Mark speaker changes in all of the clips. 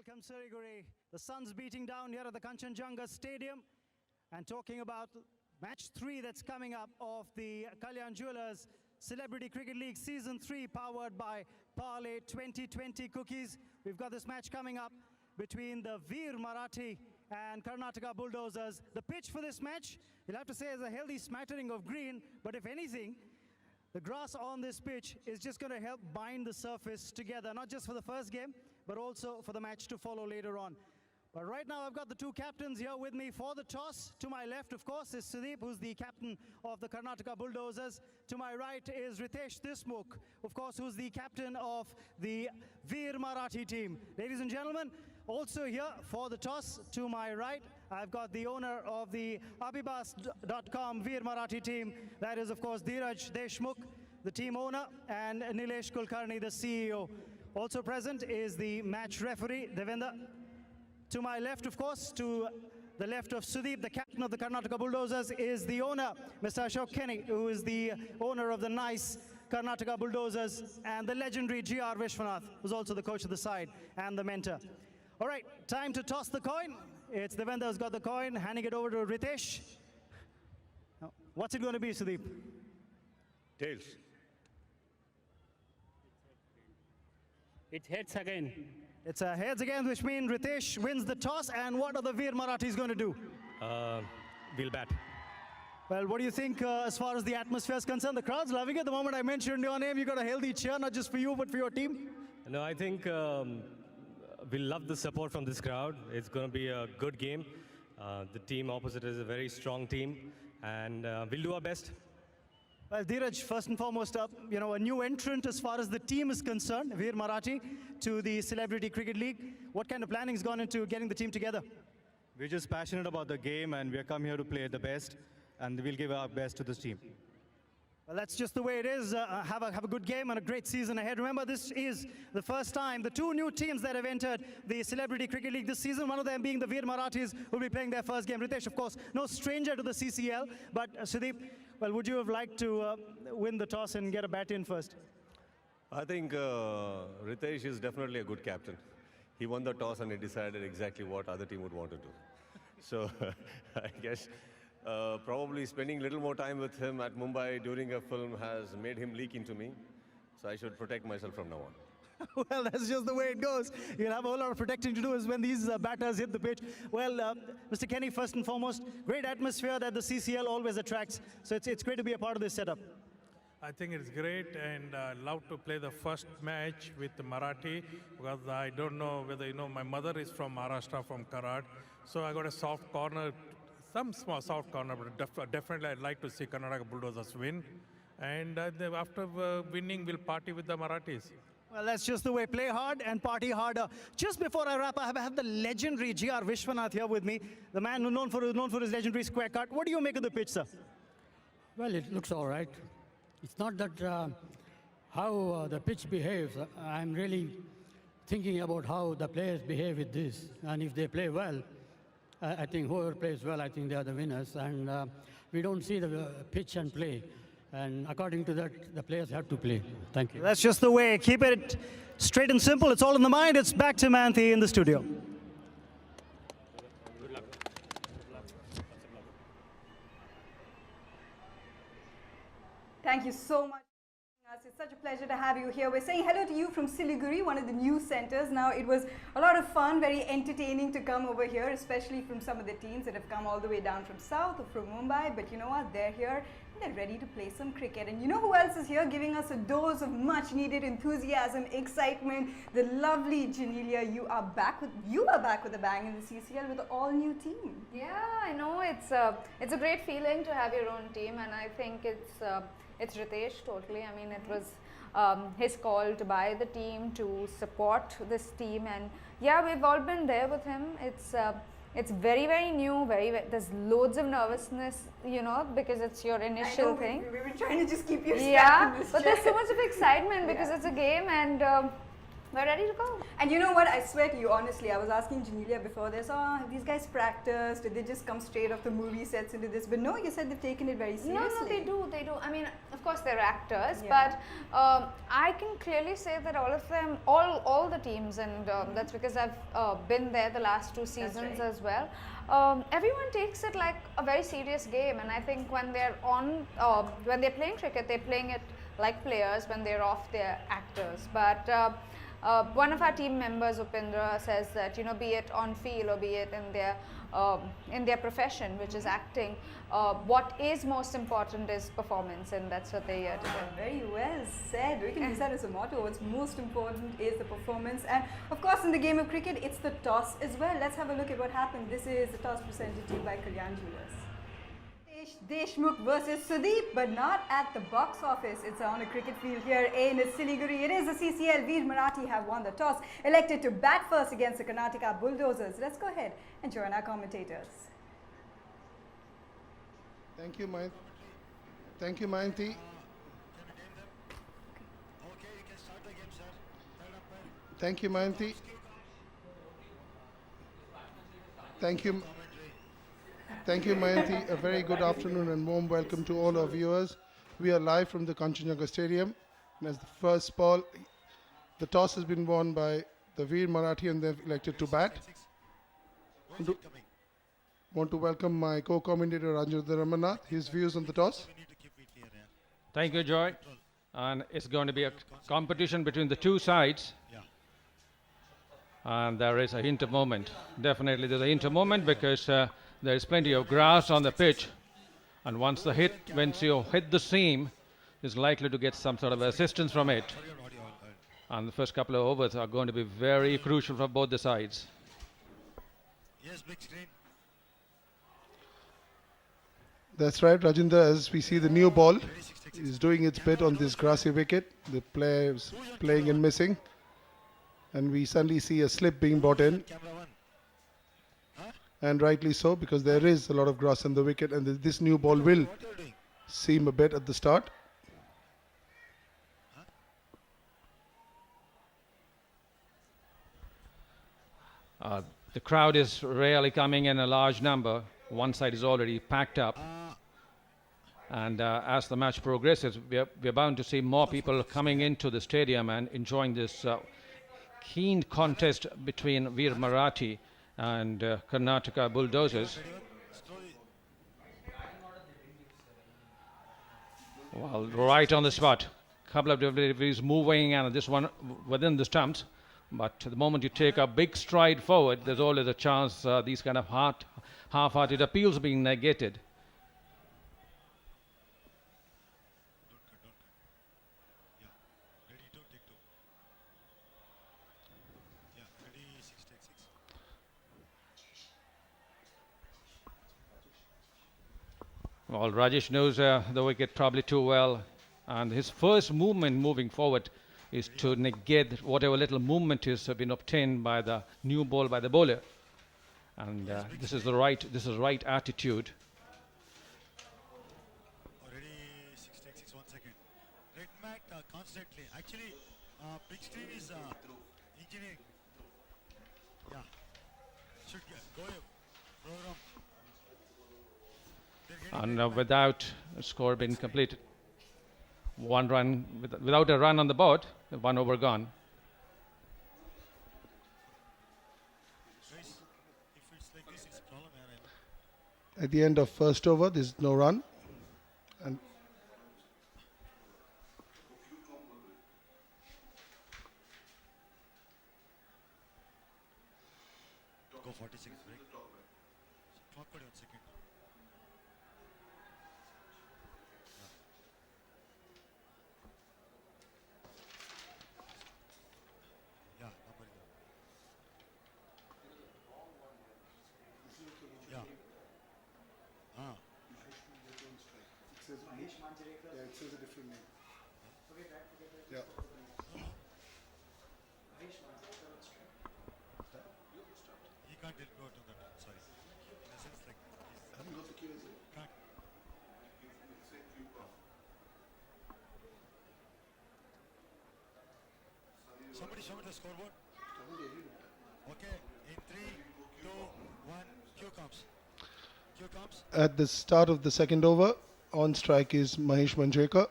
Speaker 1: Welcome, Suriguri. The sun's beating down here at the Kanchenjunga Stadium. And talking about match 3 that's coming up of the Kalyan Jewellers Celebrity Cricket League Season 3, powered by Parlay 2020 Cookies. We've got this match coming up between the Veer Marathi and Karnataka Bulldozers. The pitch for this match, you'll have to say, is a healthy smattering of green, but if anything, the grass on this pitch is just going to help bind the surface together, not just for the first game, but also for the match to follow later on. But right now, I've got the two captains here with me for the toss. To my left, of course, is Sudeep, who's the captain of the Karnataka Bulldozers. To my right is Riteish, Deshmukh, of course, who's the captain of the Veer Marathi team. Ladies and gentlemen, also here for the toss, to my right, I've got the owner of the Abhibas.com Veer Marathi team. That is, of course, Deshmukh, the team owner, and Nilesh Kulkarni, the CEO. Also present is the match referee, Devendra. To my left, of course, to the left of Sudeep, the captain of the Karnataka Bulldozers, is the owner, Mr. Ashok Kenny, who is the owner of the nice Karnataka Bulldozers, and the legendary G.R. Vishwanath, who's also the coach of the side and the mentor. All right, time to toss the coin. It's Devendra who's got the coin, handing it over to Riteish. Now, what's it going to be, Sudeep?
Speaker 2: Tails.
Speaker 3: It's heads again.
Speaker 1: It's a heads again, which means Riteish wins the toss. And what are the Veer Marathis going to do?
Speaker 2: We'll bat.
Speaker 1: Well, what do you think as far as the atmosphere is concerned? The crowd's loving it. The moment I mentioned your name, you got a healthy cheer, not just for you, but for your team.
Speaker 2: No, I think we'll love the support from this crowd. It's going to be a good game. The team opposite is a very strong team, and we'll do our best.
Speaker 1: Well, Dheeraj, first and foremost, a new entrant as far as the team is concerned, Veer Marathi, to the Celebrity Cricket League. What kind of planning has gone into getting the team together?
Speaker 4: We're just passionate about the game, and we're come here to play the best, and we'll give our best to this team.
Speaker 1: Well, that's just the way it is. Have a good game and a great season ahead. Remember, this is the first time the two new teams that have entered the Celebrity Cricket League this season, one of them being the Veer Marathis, who will be playing their first game. Ritesh, of course, no stranger to the CCL, but Sudeep, well, would you have liked to win the toss and get a bat in first?
Speaker 5: I think Riteish is definitely a good captain. He won the toss and he decided exactly what other team would want to do. So I guess probably spending a little more time with him at Mumbai during a film has made him leak into me. So I should protect myself from now on.
Speaker 1: Well, that's just the way it goes. You'll have a whole lot of protecting to do is when these batters hit the pitch. Well, Mr. Kenny, first and foremost, great atmosphere that the CCL always attracts. So it's great to be a part of this setup.
Speaker 6: I think it's great, and I love to play the first match with Marathi, because I don't know whether you know, my mother is from Maharashtra, from Karad. So I got a soft corner, some small soft corner, but definitely I'd like to see Karnataka Bulldozers win. And after winning, we'll party with the Marathis.
Speaker 1: Well, that's just the way. Play hard and party harder. Just before I wrap, I have the legendary G.R. Vishwanath here with me, the man who's known for his legendary square cut. What do you make of the pitch, sir?
Speaker 7: Well, it looks all right. It's not that how the pitch behaves. I'm really thinking about how the players behave with this. And if they play well, I think whoever plays well, I think they are the winners. And we don't see the pitch and play. And according to that, the players have to play. Thank you.
Speaker 1: That's just the way. Keep it straight and simple. It's all in the mind. It's back to Manthi in the studio.
Speaker 8: Thank you so much. It's such a pleasure to have you here. We're saying hello to you from Siliguri, one of the news centers. Now, it was a lot of fun, very entertaining to come over here, especially from some of the teams that have come all the way down from South or from Mumbai. But you know what? They're here. They're ready to play some cricket. And you know who else is here giving us a dose of much needed enthusiasm, excitement? The lovely Genelia. You are back with a bang in the CCL with an all-new team.
Speaker 9: Yeah, I know. It's a great feeling to have your own team, and I think it's Riteish totally. I mean, it was his call to buy the team, to support this team, and yeah, we've all been there with him. It's very, very new, there's loads of nervousness, you know, because it's your initial thing.
Speaker 8: We were trying to just keep you
Speaker 9: yeah, but there's so much of excitement because it's a game, and we're ready to go.
Speaker 8: And you know what? I swear to you, honestly, I was asking Genelia before this, oh, have these guys practiced? Did they just come straight off the movie sets into this? But no, you said they've taken it very seriously.
Speaker 9: No, they do. I mean, of course, they're actors,
Speaker 8: Yeah.
Speaker 9: but I can clearly say that all of them, all the teams, and that's because I've been there the last 2 seasons as well. Everyone takes it like a very serious game, and I think when they're when they're playing cricket, they're playing it like players. When they're off, they're actors. But one of our team members, Upendra, says that, you know, be it on field or be it in their profession, which is acting, what is most important is performance, and that's what they're here to do.
Speaker 8: Very well said. We can use that as a motto. What's most important is the performance. And of course, in the game of cricket, it's the toss as well. Let's have a look at what happened. This is the toss presented to you by Kalyan Jewellers. Deshmukh versus Sudeep, but not at the box office. It's on a cricket field here in Siliguri. It is the CCL. Veer Marathi have won the toss, elected to bat first against the Karnataka Bulldozers. Let's go ahead and join our commentators.
Speaker 10: Thank you, Mayanti. Thank you, Mayanti. Thank you, Mayanti. Thank you. Thank you, Mayanti. A very good afternoon and warm welcome to all our viewers. We are live from the Kanchenjunga Stadium. And as the first ball, the toss has been won by the Veer Marathi and they've elected to bat. Want to welcome my co-commentator Ranjendra Ramanath, his views on the toss.
Speaker 11: Thank you, Joy. And it's going to be a competition between the two sides. And there is a hint of movement. Definitely there's a hint of movement because there is plenty of grass on the pitch. And once you hit the seam, is likely to get some sort of assistance from it. And the first couple of overs are going to be very crucial for both the sides.
Speaker 12: Yes, big screen.
Speaker 10: That's right, Rajendra. As we see, the new ball is doing its bit on this grassy wicket. The player is playing and missing. And we suddenly see a slip being brought in. And rightly so, because there is a lot of grass on the wicket, and this new ball will seem a bit at the start.
Speaker 11: The crowd is really coming in a large number. One side is already packed up. And as the match progresses, we're bound to see more people coming into the stadium and enjoying this keen contest between Veer Marathi and Karnataka Bulldozers. Well, right on the spot. Couple of deliveries moving, and this one within the stumps. But the moment you take a big stride forward, there's always a chance these kind of half-hearted appeals being negated. Well, Rajesh knows the wicket probably too well, and his first movement moving forward is to negate whatever little movement has been obtained by the new ball by the bowler, and this is right attitude.
Speaker 12: Already 6 1 second. Red mat constantly. Actually, big screen is engineering. Yeah, should go program.
Speaker 11: And without a score being completed, one run without a run on the board, 1 over gone.
Speaker 10: At the end of first over, there's no run. And
Speaker 12: Go 46 break. Clock 1 second. Yeah, number 11. Yeah. Ah.
Speaker 10: it says a different name. Yeah.
Speaker 12: He can't go to that. Sorry. In a sense, like
Speaker 10: I haven't got the cue.
Speaker 12: can't. Somebody show me the scoreboard. Okay, in 3, 2, 1, cue comes. Cue comes.
Speaker 10: At the start of the second over, on strike is Mahesh Manjrekar.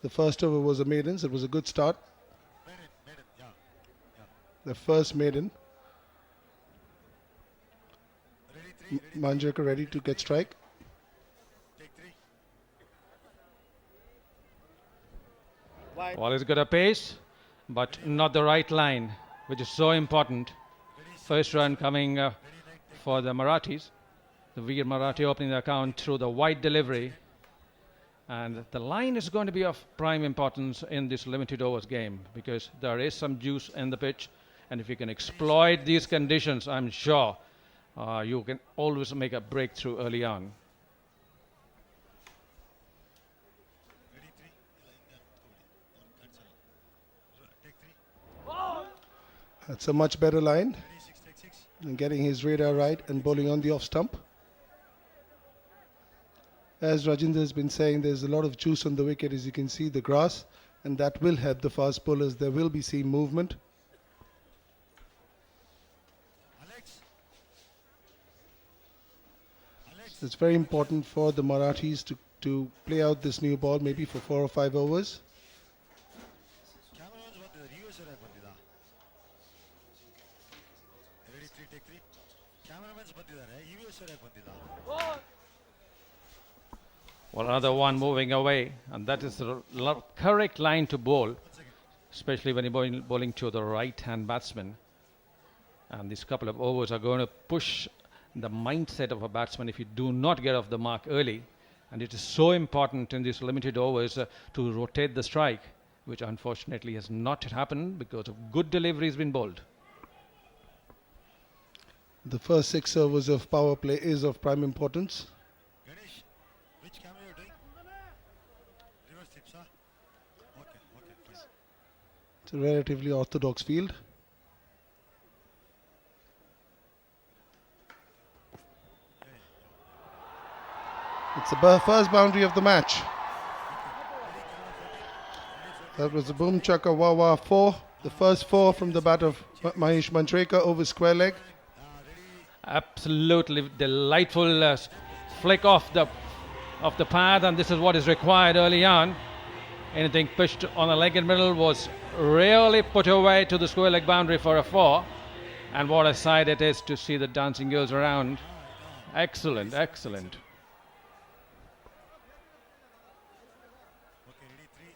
Speaker 10: The first over was a maiden, so it was a good start.
Speaker 12: Maiden, yeah.
Speaker 10: The first maiden.
Speaker 12: Ready, 3,
Speaker 10: Manjrekar ready to get strike.
Speaker 12: take 3.
Speaker 11: Well, he's got a pace, but not the right line, which is so important. First run coming for the Marathis. The Veer Marathi opening the account through the wide delivery. And the line is going to be of prime importance in this limited overs game because there is some juice in the pitch. And if you can exploit these conditions, I'm sure you can always make a breakthrough early on.
Speaker 12: Ready, 3. Take 3.
Speaker 10: That's a much better line.
Speaker 12: Ready, 6, take 6.
Speaker 10: And getting his radar right and bowling on the off stump. As Rajinder has been saying, there's a lot of juice on the wicket, as you can see, the grass, and that will help the fast bowlers. There will be seam movement.
Speaker 12: Alex.
Speaker 10: It's very important for the Marathis to play out this new ball, maybe for 4 or 5 overs.
Speaker 12: Cameraman's ಬಂದಿದ್ದಾರೆ US ಅವರೇ ಬಂದಿದ್ದಾ Ready, 3, take 3. Cameraman's ಬಂದಿದ್ದಾರೆ US ಅವರೇ ಬಂದಿದ್ದಾ
Speaker 11: Well, another one moving away, and that is the correct line to bowl, especially when you're bowling to the right-hand batsman. And these couple of overs are going to push the mindset of a batsman if you do not get off the mark early. And it is so important in these limited overs to rotate the strike, which unfortunately has not happened because of good deliveries being bowled.
Speaker 10: The first 6 overs of power play is of prime importance.
Speaker 12: Ganesh, which camera you're doing? Reverse tips, huh? Okay, fine.
Speaker 10: It's a relatively orthodox field. It's the first boundary of the match. That was the boom chaka wawa 4. The first 4 from the bat of Mahesh Manjrekar over square leg.
Speaker 11: Absolutely delightful flick off the pad, and this is what is required early on. Anything pitched on the leg in middle was really put away to the square leg boundary for a 4. And what a sight it is to see the dancing girls around. Excellent, excellent.
Speaker 12: Okay, ready, 3,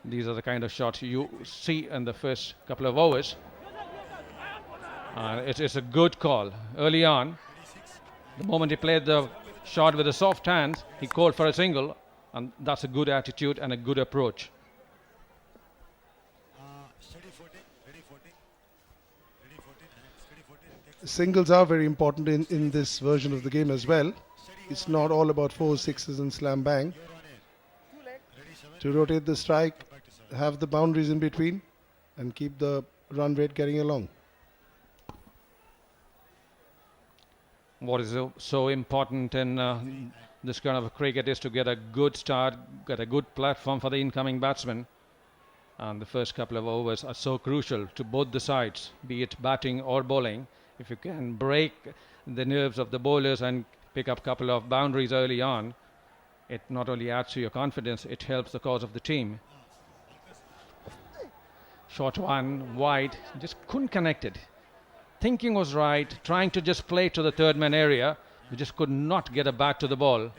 Speaker 12: and
Speaker 11: These are the kind of shots you see in the first couple of overs. It's a good call early on. The moment he played the shot with a soft hand, he called for a single, and that's a good attitude and a good approach.
Speaker 12: steady 14, ready 14. Ready 14, and steady 14. Take
Speaker 10: Singles are very important in this version of the game as well. It's not all about 4 6s and slam bang. To rotate the strike, have the boundaries in between, and keep the run rate getting along.
Speaker 11: What is so important in this kind of a cricket is to get a good start, get a good platform for the incoming batsman. And the first couple of overs are so crucial to both the sides, be it batting or bowling. If you can break the nerves of the bowlers and pick up a couple of boundaries early on, it not only adds to your confidence, it helps the cause of the team. Short one, wide, just couldn't connect it. Thinking was right, trying to just play to the third man area, we just could not get a bat to the ball.